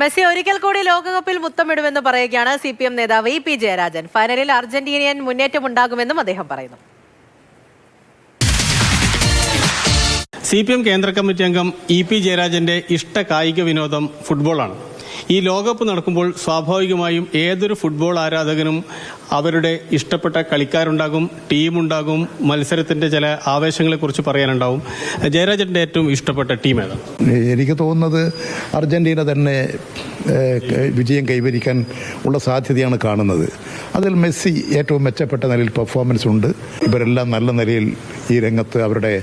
Messi ഒരിക്കൽ കൂടി ലോകകപ്പിൽ മുത്തമിടുമെന്ന് പറയുകയാണ് CPM നേതാവ് ഇ.പി. ജയരാജൻ. ഫൈനലിൽ അർജന്റീനിയൻ മുന്നേറ്റമുണ്ടാകുമെന്നും അദ്ദേഹം പറയുന്നു. CPM കേന്ദ്ര കമ്മിറ്റി അംഗം ഇ.പി. ജയരാജന്റെ ഇഷ്ട കായിക വിനോദം ഫുട്ബോളാണ്. ഈ ലോകകപ്പ് നടക്കുമ്പോൾ സ്വാഭാവികമായും ഏതൊരു ഫുട്ബോൾ ആരാധകനും അവരുടെ ഇഷ്ടപ്പെട്ട കളിക്കാരുണ്ടാകും, ടീമുണ്ടാകും, മത്സരത്തിന്റെ ചില ആവേശങ്ങളെക്കുറിച്ച് പറയാനുണ്ടാവും. ജയരാജന്റെ ഏറ്റവും ഇഷ്ടപ്പെട്ട ടീം ഏതാണ്? എനിക്ക് തോന്നുന്നത് അർജന്റീന തന്നെ വിജയം കൈവരിക്കാൻ ഉള്ള സാധ്യതയാണ് കാണുന്നത്. അതിൽ മെസ്സി ഏറ്റവും മെച്ചപ്പെട്ട നിലയിൽ പെർഫോമൻസ് ഉണ്ട്. ഇവരെല്ലാം നല്ല നിലയിൽ ഈ രംഗത്ത് അവരുടെ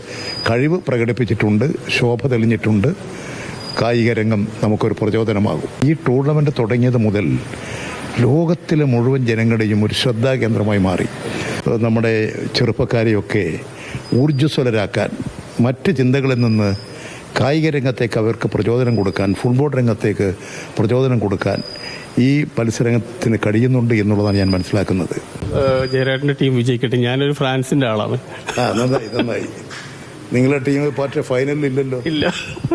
കഴിവ് പ്രകടിപ്പിച്ചിട്ടുണ്ട്, ശോഭ തെളിഞ്ഞിട്ടുണ്ട്. കായിക രംഗം നമുക്കൊരു പ്രചോദനമാകും. ഈ ടൂർണമെൻറ്റ് തുടങ്ങിയത് മുതൽ ലോകത്തിലെ മുഴുവൻ ജനങ്ങളുടെയും ഒരു ശ്രദ്ധാകേന്ദ്രമായി മാറി. നമ്മുടെ ചെറുപ്പക്കാരെയൊക്കെ ഊർജ്ജസ്വലരാക്കാൻ, മറ്റ് ചിന്തകളിൽ നിന്ന് കായിക രംഗത്തേക്ക് അവർക്ക് പ്രചോദനം കൊടുക്കാൻ, ഫുട്ബോൾ രംഗത്തേക്ക് പ്രചോദനം കൊടുക്കാൻ ഈ മത്സരത്തിന് കഴിയുന്നുണ്ട് എന്നുള്ളതാണ് ഞാൻ മനസ്സിലാക്കുന്നത്. ജയരാജന്റെ ടീം വിജയിക്കട്ടെ. ഞാനൊരു ഫ്രാൻസിന്റെ ആളാണ്. നന്നായി. നിങ്ങളുടെ ടീം പക്ഷേ ഫൈനലിൽ ഇല്ലല്ലോ. ഇല്ല,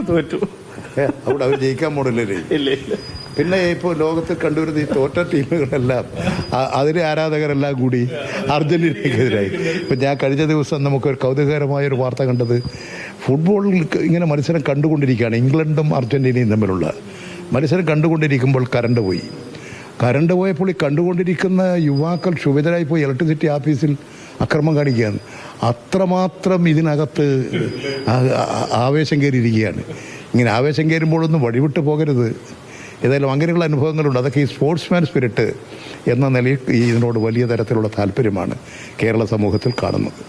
തോറ്റു. അവിടെ അവർ ജയിക്കാൻ പോണില്ലല്ലേ? ഇല്ല. പിന്നെ ഇപ്പോൾ ലോകത്തിൽ കണ്ടുവരുന്ന ഈ തോറ്റ ടീമുകളെല്ലാം അതിലെ ആരാധകരെല്ലാം കൂടി അർജന്റീനയ്ക്കെതിരായി. ഇപ്പം ഞാൻ കഴിഞ്ഞ ദിവസം നമുക്കൊരു കൗതുകകരമായൊരു വാർത്ത കണ്ടത്, ഫുട്ബോളിൽ ഇങ്ങനെ മത്സരം കണ്ടുകൊണ്ടിരിക്കുകയാണ്. ഇംഗ്ലണ്ടും അർജന്റീനയും തമ്മിലുള്ള മത്സരം കണ്ടുകൊണ്ടിരിക്കുമ്പോൾ കറണ്ട് പോയപ്പോൾ ഈ കണ്ടുകൊണ്ടിരിക്കുന്ന യുവാക്കൾ ക്ഷുഭിതരായി പോയി ഇലക്ട്രിസിറ്റി ഓഫീസിൽ അക്രമം കാണിക്കുകയാണ്. അത്രമാത്രം ഇതിനകത്ത് ആവേശം കയറിയിരിക്കുകയാണ്. ഇങ്ങനെ ആവേശം കയറുമ്പോഴൊന്നും വഴിവിട്ട് പോകരുത്. ഏതായാലും അങ്ങനെയുള്ള അനുഭവങ്ങളുണ്ട്. അതൊക്കെ ഈ സ്പോർട്സ്മാൻ സ്പിരിറ്റ് എന്ന നിലയിൽ ഇതിനോട് വലിയ തരത്തിലുള്ള താല്പര്യമാണ് കേരള സമൂഹത്തിൽ കാണുന്നത്.